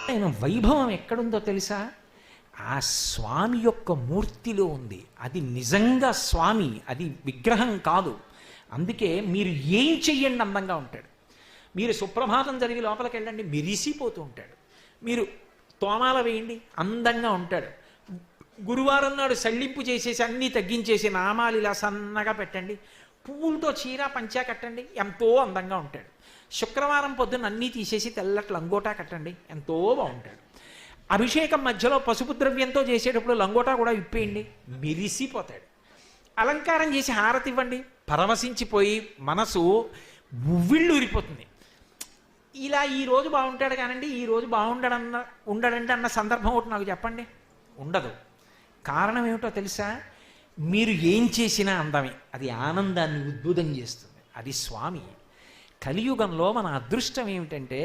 ఆయన వైభవం ఎక్కడుందో తెలుసా? ఆ స్వామి యొక్క మూర్తిలో ఉంది. అది నిజంగా స్వామి, అది విగ్రహం కాదు. అందుకే మీరు ఏం చెయ్యండి అందంగా ఉంటాడు. మీరు సుప్రభాతం జరిగి లోపలికి వెళ్ళండి, మెరిసిపోతూ ఉంటాడు. మీరు తోమాల వేయండి, అందంగా ఉంటాడు. గురువారం నాడు సళ్ళింపు చేసేసి అన్నీ తగ్గించేసి నామాలు ఇలా సన్నగా పెట్టండి, పువ్వులతో చీర పంచా కట్టండి, ఎంతో అందంగా ఉంటాడు. శుక్రవారం పొద్దున్న అన్నీ తీసేసి తెల్లటి లంగోటా కట్టండి, ఎంతో బాగుంటాడు. అభిషేకం మధ్యలో పసుపు ద్రవ్యంతో చేసేటప్పుడు లంగోటా కూడా విప్పేయండి, మెరిసిపోతాడు. అలంకారం చేసి హారతి ఇవ్వండి, పరవశించిపోయి మనసు ఉవ్విళ్ళు ఊరిపోతుంది. ఇలా ఈ రోజు బాగుంటాడు కానండి, ఈ రోజు ఉండడండి అన్న సందర్భం ఒకటి నాకు చెప్పండి. ఉండదు. కారణం ఏమిటో తెలుసా? మీరు ఏం చేసినా అందమే. అది ఆనందాన్ని ఉద్భుతం చేస్తుంది. అది స్వామి. కలియుగంలో మన అదృష్టం ఏమిటంటే